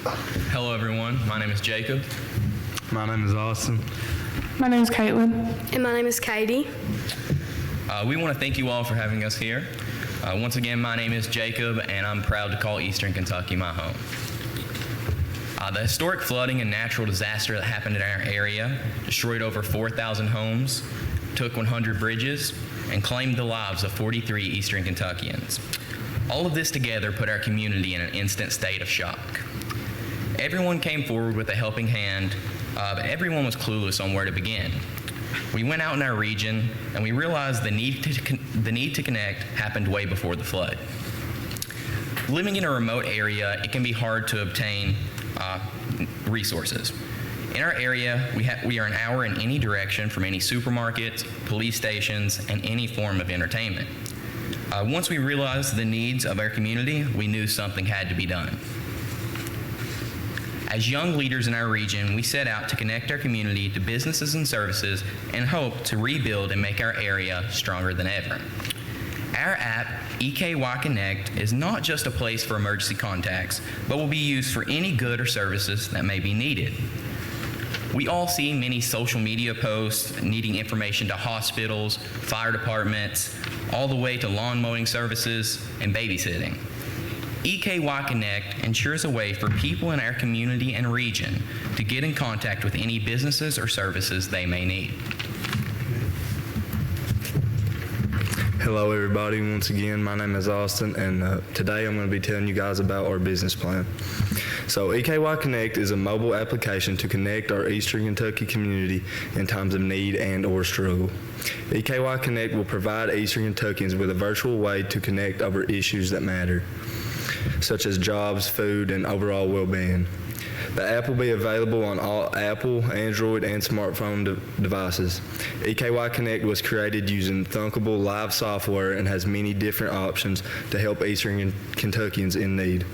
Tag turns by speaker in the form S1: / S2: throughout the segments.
S1: Hello everyone, my name is Jacob.
S2: My name is Austin.
S3: My name is Caitlin.
S4: And my name is Katie.
S1: We want to thank you all for having us here. Once again, my name is Jacob, and I'm proud to call Eastern Kentucky my home. The historic flooding and natural disaster that happened in our area destroyed over 4,000 homes, took 100 bridges, and claimed the lives of 43 Eastern Kentuckians. All of this together put our community in an instant state of shock. Everyone came forward with a helping hand, but everyone was clueless on where to begin. We went out in our region, and we realized the need to connect happened way before the flood. Living in a remote area, it can be hard to obtain resources. In our area, we are an hour in any direction from any supermarkets, police stations, and any form of entertainment. Once we realized the needs of our community, we knew something had to be done. As young leaders in our region, we set out to connect our community to businesses and services and hope to rebuild and make our area stronger than ever. Our app, EKY Connect, is not just a place for emergency contacts, but will be used for any good or services that may be needed. We all see many social media posts needing information to hospitals, fire departments, all the way to lawn mowing services and babysitting. EKY Connect ensures a way for people in our community and region to get in contact with any businesses or services they may need.
S2: Hello everybody, once again my name is Austin, and today I'm going to be telling you guys about our business plan. So EKY Connect is a mobile application to connect our Eastern Kentucky community in times of need and or struggle. EKY Connect will provide Eastern Kentuckians with a virtual way to connect over issues that matter, such as jobs, food, and overall well-being. The app will be available on all Apple, Android, and smartphone devices. EKY Connect was created using Thunkable Live software and has many different options to help Eastern Kentuckians in need,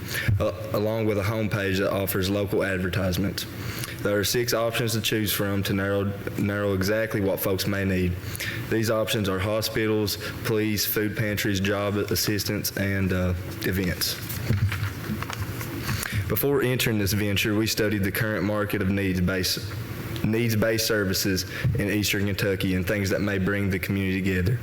S2: along with a homepage that offers local advertisements. There are 6 options to choose from to narrow exactly what folks may need. These options are hospitals, police, food pantries, job assistance, and events. Before entering this venture, we studied the current market of needs-based services in Eastern Kentucky and things that may bring the community together.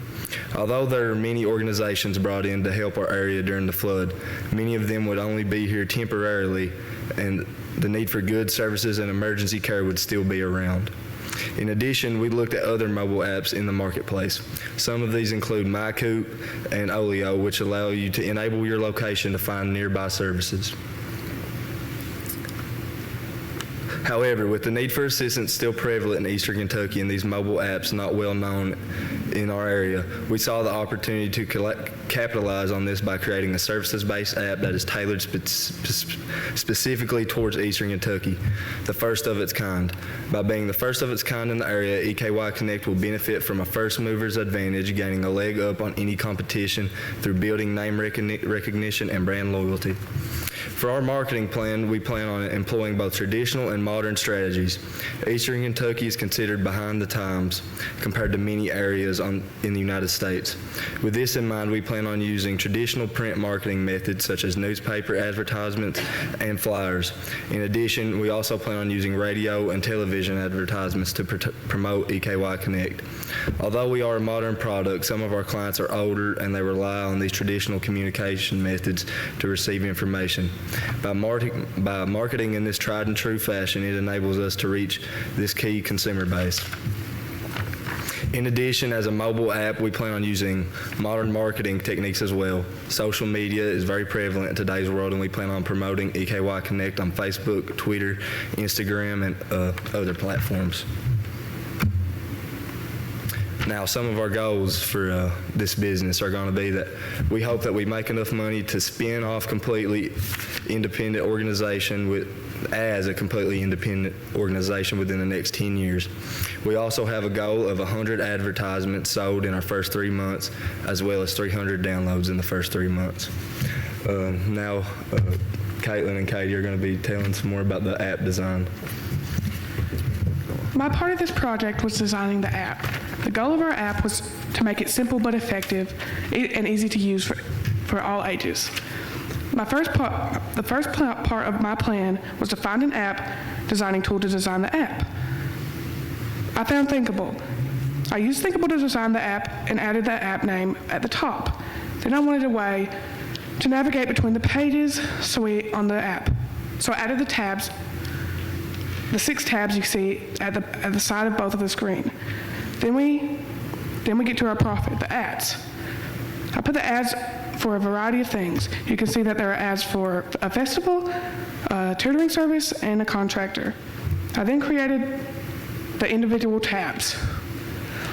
S2: Although there are many organizations brought in to help our area during the flood, many of them would only be here temporarily, and the need for goods, services, and emergency care would still be around. In addition, we looked at other mobile apps in the marketplace. Some of these include MyCoop and Olio, which allow you to enable your location to find nearby services. However, with the need for assistance still prevalent in Eastern Kentucky and these mobile apps not well known in our area, we saw the opportunity to capitalize on this by creating a services-based app that is tailored specifically towards Eastern Kentucky, the first of its kind. By being the first of its kind in the area, EKY Connect will benefit from a first mover's advantage, gaining a leg up on any competition through building name recognition and brand loyalty. For our marketing plan, we plan on employing both traditional and modern strategies. Eastern Kentucky is considered behind the times compared to many areas in the United States. With this in mind, we plan on using traditional print marketing methods such as newspaper advertisements and flyers. In addition, we also plan on using radio and television advertisements to promote EKY Connect. Although we are a modern product, some of our clients are older and they rely on these traditional communication methods to receive information. By marketing in this tried and true fashion, it enables us to reach this key consumer base. In addition, as a mobile app, we plan on using modern marketing techniques as well. Social media is very prevalent in today's world, and we plan on promoting EKY Connect on Facebook, Twitter, Instagram, and other platforms. Now, some of our goals for this business are going to be that we hope that we make enough money to spin off completely independent organization as a completely independent organization within the next 10 years. We also have a goal of 100 advertisements sold in our first 3 months, as well as 300 downloads in the first 3 months. Now, Caitlin and Katie are going to be telling some more about the app design.
S3: My part of this project was designing the app. The goal of our app was to make it simple but effective and easy to use for all ages. The first part of my plan was to find an app designing tool to design the app. I found Thinkable. I used Thinkable to design the app and added that app name at the top. Then I wanted a way to navigate between the pages on the app. So I added the tabs, the 6 tabs you see at the side of both of the screen. Then we get to our profit, the ads. I put the ads for a variety of things. You can see that there are ads for a festival, a tutoring service, and a contractor. I then created the individual tabs.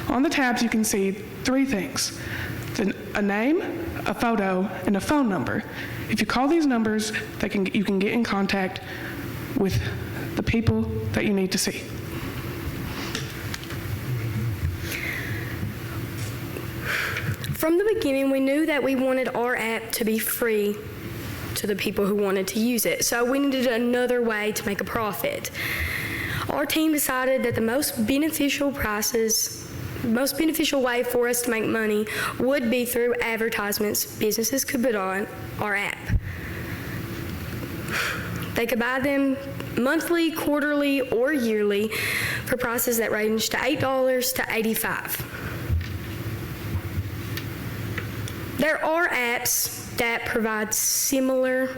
S3: On the tabs, you can see 3 things: a name, a photo, and a phone number. If you call these numbers, you can get in contact with the people that you need to see.
S4: From the beginning, we knew that we wanted our app to be free to the people who wanted to use it, so we needed another way to make a profit. Our team decided that the most beneficial way for us to make money would be through advertisements businesses could put on our app. They could buy them monthly, quarterly, or yearly for prices that range to $8 to $85. There are apps that provide similar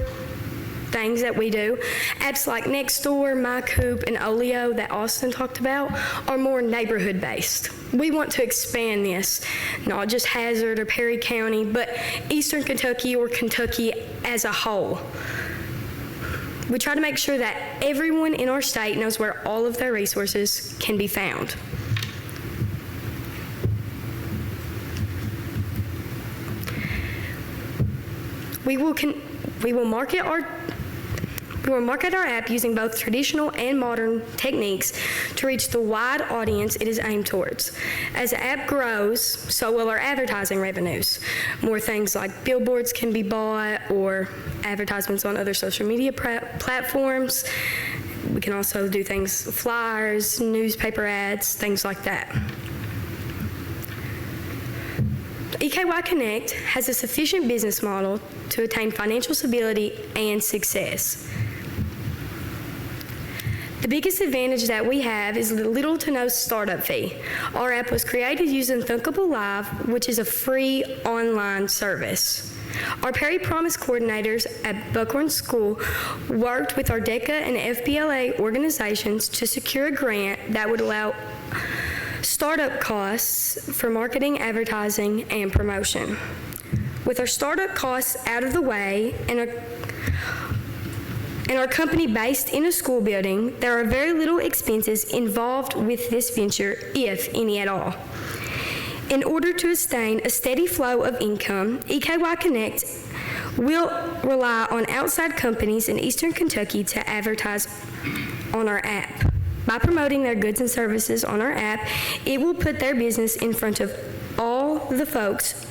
S4: things that we do. Apps like Nextdoor, MyCoop, and Olio that Austin talked about are more neighborhood-based. We want to expand this, not just Hazard or Perry County, but Eastern Kentucky or Kentucky as a whole. We try to make sure that everyone in our state knows where all of their resources can be found. We will market our app using both traditional and modern techniques to reach the wide audience it is aimed towards. As the app grows, so will our advertising revenues. More things like billboards can be bought or advertisements on other social media platforms. We can also do things, flyers, newspaper ads, things like that. EKY Connect has a sufficient business model to attain financial stability and success. The biggest advantage that we have is the little to no startup fee. Our app was created using Thinkable Live, which is a free online service. Our Perry Promise coordinators at Buckhorn School worked with our DECA and FBLA organizations to secure a grant that would allow startup costs for marketing, advertising, and promotion. With our startup costs out of the way and our company based in a school building, there are very little expenses involved with this venture, if any at all. In order to sustain a steady flow of income, EKY Connect will rely on outside companies in Eastern Kentucky to advertise on our app. By promoting their goods and services on our app, it will put their business in front of all the folks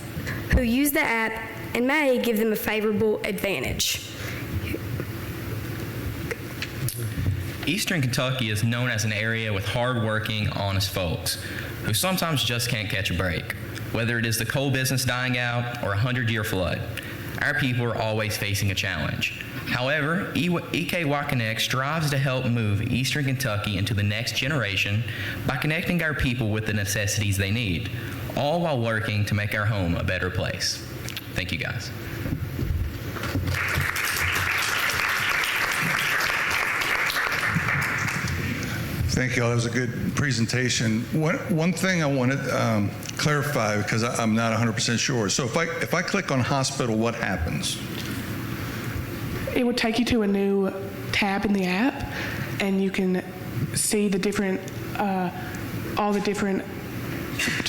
S4: who use the app and may give them a favorable advantage.
S1: Eastern Kentucky is known as an area with hard-working, honest folks who sometimes just can't catch a break. Whether it is the coal business dying out or a 100-year flood, our people are always facing a challenge. However, EKY Connect strives to help move Eastern Kentucky into the next generation by connecting our people with the necessities they need, all while working to make our home a better place. Thank you, guys.
S5: Thank you all. That was a good presentation. One thing I want to clarify, because I'm not 100% sure. So if I click on hospital, what happens?
S3: It would take you to a new tab in the app, and you can see the different, all the different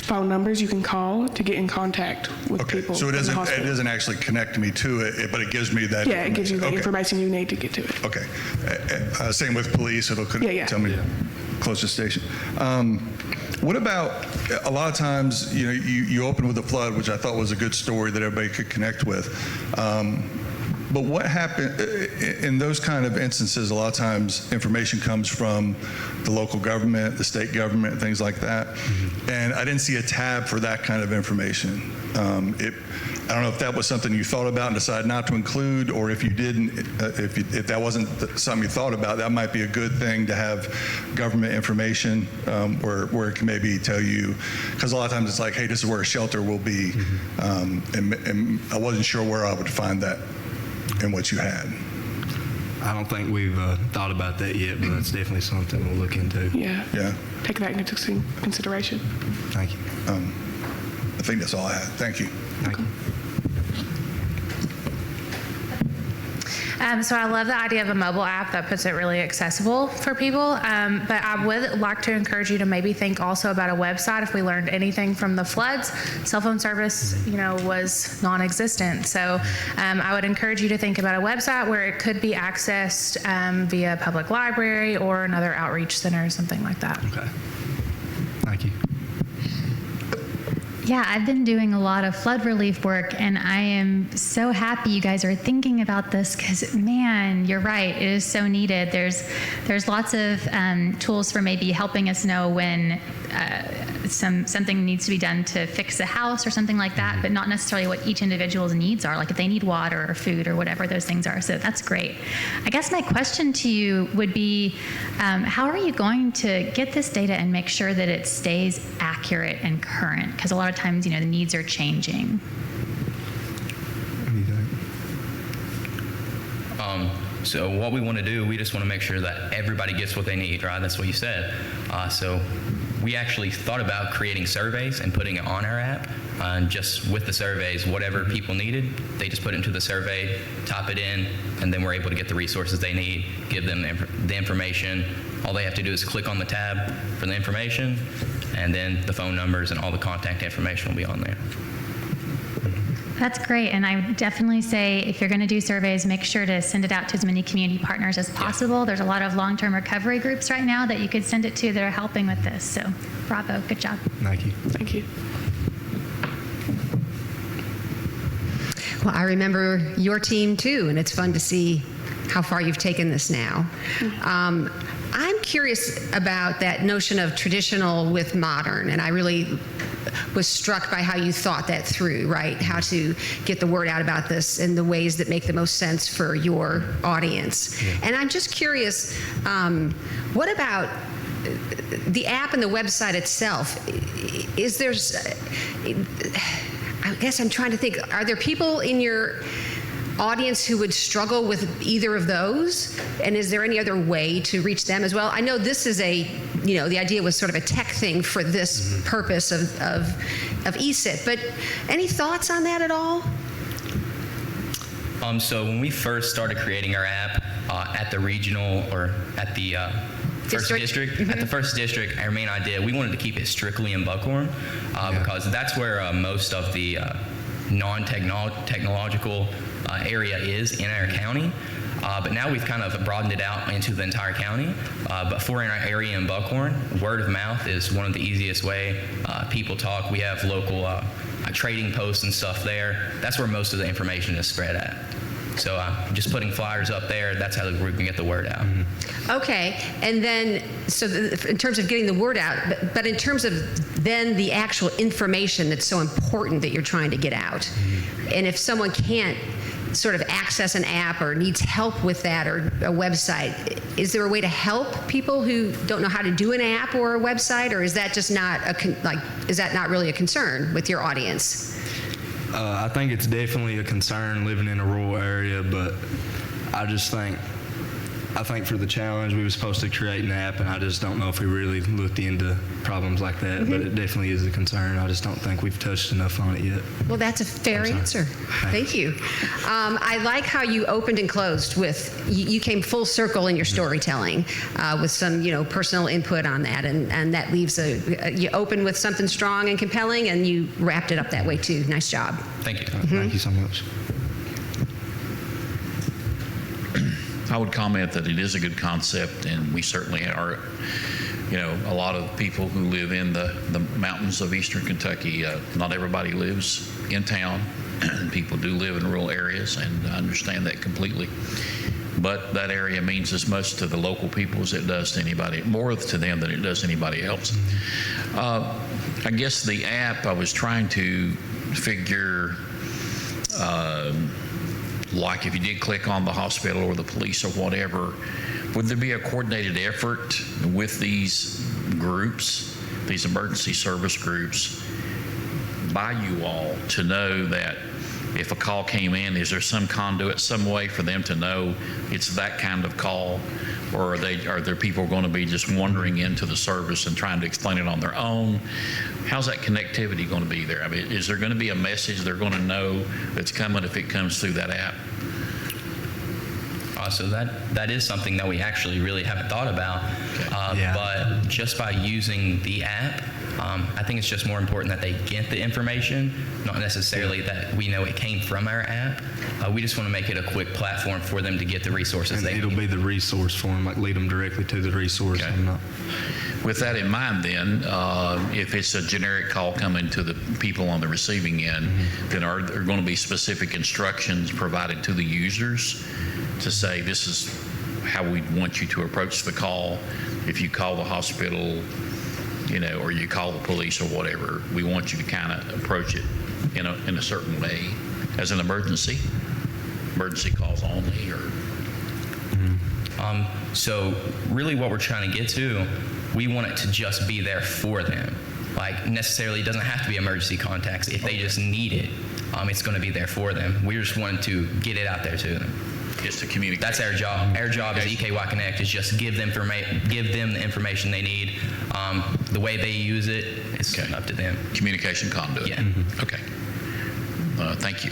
S3: phone numbers you can call to get in contact with people.
S5: So it
S3: in the hospital.
S5: doesn't actually connect me to it, but it gives me that.
S3: Yeah, it gives you the information you need to get to it.
S5: Okay. Same with police. It'll tell me closest station. What about a lot of times, you open with a flood, which I thought was a good story that everybody could connect with. But what happened in those kind of instances? A lot of times information comes from the local government, the state government, things like that. Mm-hmm. And I didn't see a tab for that kind of information. I don't know if that was something you thought about and decided not to include, or if you didn't, if that wasn't something you thought about, that might be a good thing to have government information where it can maybe tell you, because a lot of times it's like, hey, this is where a shelter will be, and I wasn't sure where I would find that in what you had.
S2: I don't think we've thought about that yet, but that's definitely something we'll look into.
S3: Yeah.
S5: Yeah.
S3: Take that into consideration.
S2: Thank you.
S5: I think that's all I had. Thank you.
S2: Thank you.
S6: So I love the idea of a mobile app that puts it really accessible for people. But I would like to encourage you to maybe think also about a website. If we learned anything from the floods, cell phone service, was non-existent. So I would encourage you to think about a website where it could be accessed via public library or another outreach center or something like that.
S2: Okay. Thank you.
S7: Yeah, I've been doing a lot of flood relief work, and I am so happy you guys are thinking about this because, man, you're right. It is so needed. There's lots of tools for maybe helping us know when something needs to be done to fix a house or something like that, but not necessarily what each individual's needs are, like if they need water or food or whatever those things are. So that's great. I guess my question to you would be, how are you going to get this data and make sure that it stays accurate and current? Because a lot of times, the needs are changing.
S1: So what we want to do, we just want to make sure that everybody gets what they need, right? That's what you said. So we actually thought about creating surveys and putting it on our app. And just with the surveys, whatever people needed, they just put it into the survey, type it in, and then we're able to get the resources they need, give them the information. All they have to do is click on the tab for the information, and then the phone numbers and all the contact information will be on there.
S7: That's great, and I would definitely say if you're going to do surveys, make sure to send it out to as many community partners as possible. There's a lot of long-term recovery groups right now that you could send it to that are helping with this, so bravo, good job.
S2: Thank you.
S3: Thank you.
S8: Well, I remember your team too, and it's fun to see how far you've taken this now. I'm curious about that notion of traditional with modern, and I really was struck by how you thought that through, right? How to get the word out about this in the ways that make the most sense for your audience. Yeah. And I'm just curious, what about the app and the website itself? I guess I'm trying to think, are there people in your audience who would struggle with either of those? And is there any other way to reach them as well? I know this is the idea was sort of a tech thing for this purpose of ESIT, but any thoughts on that at all?
S1: So when we first started creating our app at the regional or at the first district, at the first district, our main idea, we wanted to keep it strictly in Buckhorn because that's where most of the non-technological area is in our county. But now we've kind of broadened it out into the entire county. But for in our area in Buckhorn, word of mouth is one of the easiest way people talk. We have local trading posts and stuff there. That's where most of the information is spread at. So just putting flyers up there, that's how we can get the word out.
S8: Okay, and then, in terms of getting the word out, but in terms of then the actual information that's so important that you're trying to get out, and if someone can't sort of access an app or needs help with that or a website, is there a way to help people who don't know how to do an app or a website, or is that just not is that not really a concern with your audience?
S2: I think it's definitely a concern living in a rural area, but I think for the challenge, we were supposed to create an app, and I just don't know if we really looked into problems like that, but it definitely is a concern. I just don't think we've touched enough on it yet.
S8: Well, that's a fair answer. Thank you. I like how you opened and closed with, you came full circle in your storytelling with some, personal input on that, and that leaves you open with something strong and compelling, and you wrapped it up that way too. Nice job.
S1: Thank you.
S2: Thank you so much.
S9: I would comment that it is a good concept, and we certainly are, a lot of people who live in the mountains of eastern Kentucky, not everybody lives in town, and people do live in rural areas, and I understand that completely. But that area means as much to the local people as it does to anybody, more to them than it does anybody else. I guess the app, I was trying to figure like if you did click on the hospital or the police or whatever, would there be a coordinated effort with these groups, these emergency service groups, by you all to know that if a call came in, is there some conduit, some way for them to know it's that kind of call? Or are there people going to be just wandering into the service and trying to explain it on their own? How's that connectivity going to be there? I mean, is there going to be a message they're going to know that's coming if it comes through that app?
S1: So that is something that we actually really haven't thought about. But just by using the app, I think it's just more important that they get the information, not necessarily that we know it came from our app. We just want to make it a quick platform for them to get the resources they need.
S2: It'll be the resource for them, like lead them directly to the resource.
S9: Okay. With that in mind, then, if it's a generic call coming to the people on the receiving end, then are there going to be specific instructions provided to the users to say this is how we want you to approach the call? If you call the hospital, or you call the police or whatever, we want you to kind of approach it in a certain way as an emergency calls only, or.
S1: So really what we're trying to get to, we want it to just be there for them. Like necessarily it doesn't have to be emergency contacts. If they just need it, it's going to be there for them. We just wanted to get it out there to them.
S9: Just to communicate.
S1: That's our job. Our job as EKY Connect is just give them the information they need. The way they use it is up to them.
S9: Communication conduit.
S1: Yeah.
S9: Okay. Thank you.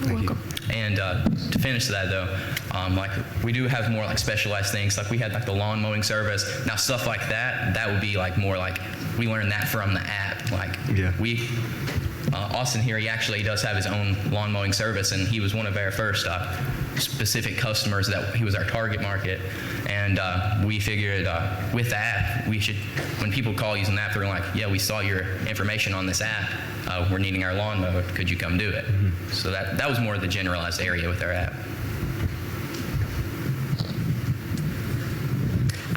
S3: You're welcome.
S1: And to finish that though, like we do have more like specialized things. Like we had like the lawn mowing service. Now stuff like that would be like more like we learned that from the app. Like Austin here, he actually does have his own lawn mowing service, and he was one of our first specific customers that he was our target market. And we figured with the app, we should, when people call using the app, they're like, yeah, we saw your information on this app. We're needing our lawn mowed. Could you come do it? So that was more of the generalized area with our app.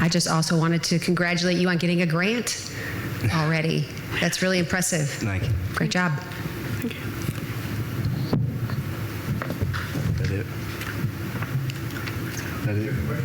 S8: I just also wanted to congratulate you on getting a grant already. That's really impressive.
S2: Thank you.
S8: Great job.
S3: Thank you.
S2: That it?